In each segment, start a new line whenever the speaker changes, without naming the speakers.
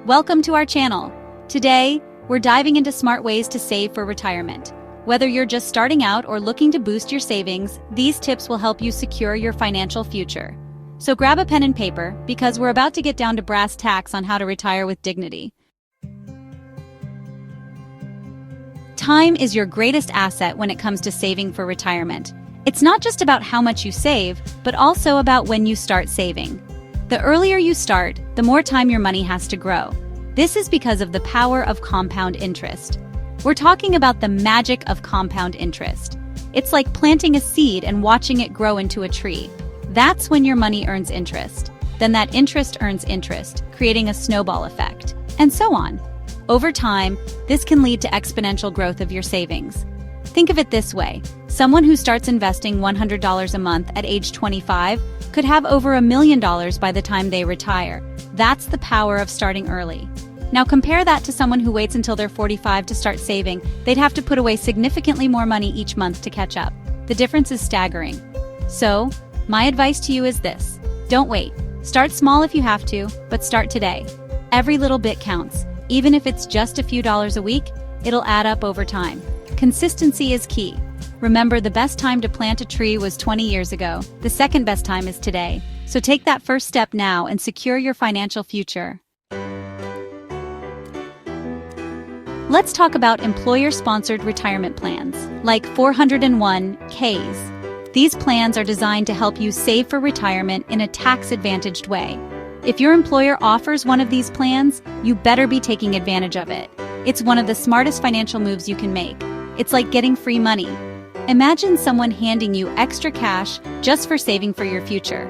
Welcome to our channel. Today, we're diving into smart ways to save for retirement. Whether you're just starting out or looking to boost your savings, these tips will help you secure your financial future. So grab a pen and paper, because we're about to get down to brass tacks on how to retire with dignity. Time is your greatest asset when it comes to saving for retirement. It's not just about how much you save, but also about when you start saving. The earlier you start, the more time your money has to grow. This is because of the power of compound interest. We're talking about the magic of compound interest. It's like planting a seed and watching it grow into a tree. That's when your money earns interest. Then that interest earns interest, creating a snowball effect, and so on. Over time, this can lead to exponential growth of your savings. Think of it this way. Someone who starts investing $100 a month at age 25 could have over $1 million by the time they retire. That's the power of starting early. Now compare that to someone who waits until they're 45 to start saving. They'd have to put away significantly more money each month to catch up. The difference is staggering. So, my advice to you is this. Don't wait. Start small if you have to, but start today. Every little bit counts. Even if it's just a few dollars a week, it'll add up over time. Consistency is key. Remember, the best time to plant a tree was 20 years ago. The second best time is today. So take that first step now and secure your financial future. Let's talk about employer-sponsored retirement plans, like 401(k)s. These plans are designed to help you save for retirement in a tax-advantaged way. If your employer offers one of these plans, you better be taking advantage of it. It's one of the smartest financial moves you can make. It's like getting free money. Imagine someone handing you extra cash just for saving for your future.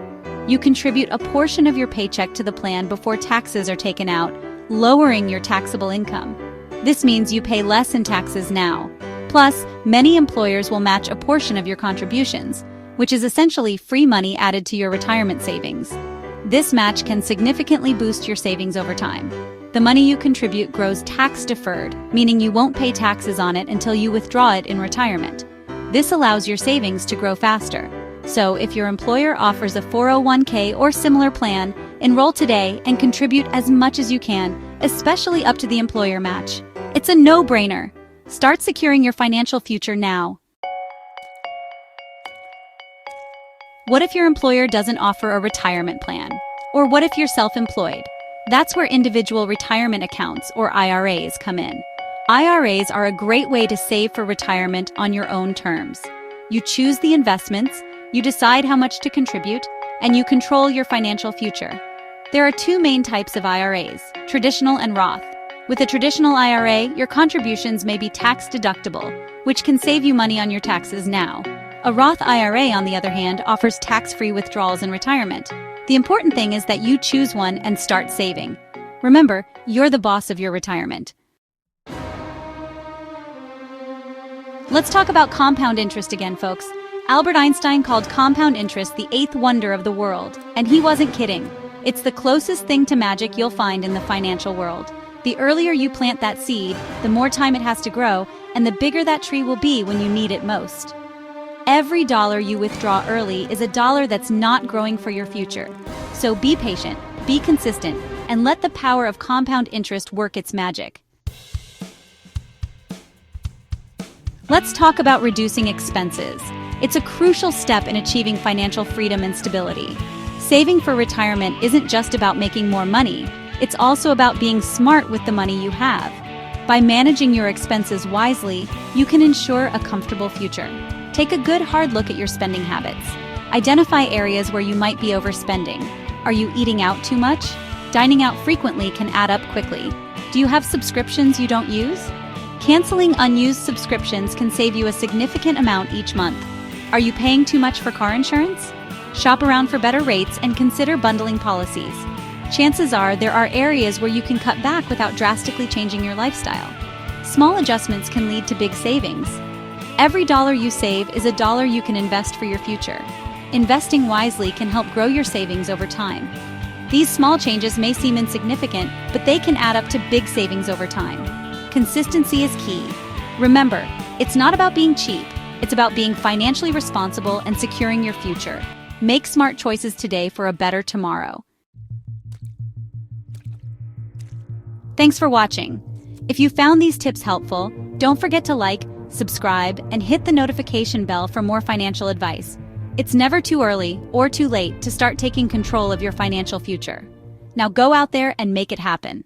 You contribute a portion of your paycheck to the plan before taxes are taken out, lowering your taxable income. This means you pay less in taxes now. Plus, many employers will match a portion of your contributions, which is essentially free money added to your retirement savings. This match can significantly boost your savings over time. The money you contribute grows tax-deferred, meaning you won't pay taxes on it until you withdraw it in retirement. This allows your savings to grow faster. So, if your employer offers a 401(k) or similar plan, enroll today and contribute as much as you can, especially up to the employer match. It's a no-brainer. Start securing your financial future now. What if your employer doesn't offer a retirement plan? Or what if you're self-employed? That's where individual retirement accounts, or IRAs, come in. IRAs are a great way to save for retirement on your own terms. You choose the investments, you decide how much to contribute, and you control your financial future. There are two main types of IRAs, traditional and Roth. With a traditional IRA, your contributions may be tax-deductible, which can save you money on your taxes now. A Roth IRA, on the other hand, offers tax-free withdrawals in retirement. The important thing is that you choose one and start saving. Remember, you're the boss of your retirement. Let's talk about compound interest again, folks. Albert Einstein called compound interest the eighth wonder of the world, and he wasn't kidding. It's the closest thing to magic you'll find in the financial world. The earlier you plant that seed, the more time it has to grow, and the bigger that tree will be when you need it most. Every dollar you withdraw early is a dollar that's not growing for your future. So be patient, be consistent, and let the power of compound interest work its magic. Let's talk about reducing expenses. It's a crucial step in achieving financial freedom and stability. Saving for retirement isn't just about making more money, it's also about being smart with the money you have. By managing your expenses wisely, you can ensure a comfortable future. Take a good hard look at your spending habits. Identify areas where you might be overspending. Are you eating out too much? Dining out frequently can add up quickly. Do you have subscriptions you don't use? Canceling unused subscriptions can save you a significant amount each month. Are you paying too much for car insurance? Shop around for better rates and consider bundling policies. Chances are there are areas where you can cut back without drastically changing your lifestyle. Small adjustments can lead to big savings. Every dollar you save is a dollar you can invest for your future. Investing wisely can help grow your savings over time. These small changes may seem insignificant, but they can add up to big savings over time. Consistency is key. Remember, it's not about being cheap, it's about being financially responsible and securing your future. Make smart choices today for a better tomorrow. Thanks for watching. If you found these tips helpful, don't forget to like, subscribe, and hit the notification bell for more financial advice. It's never too early or too late to start taking control of your financial future. Now go out there and make it happen.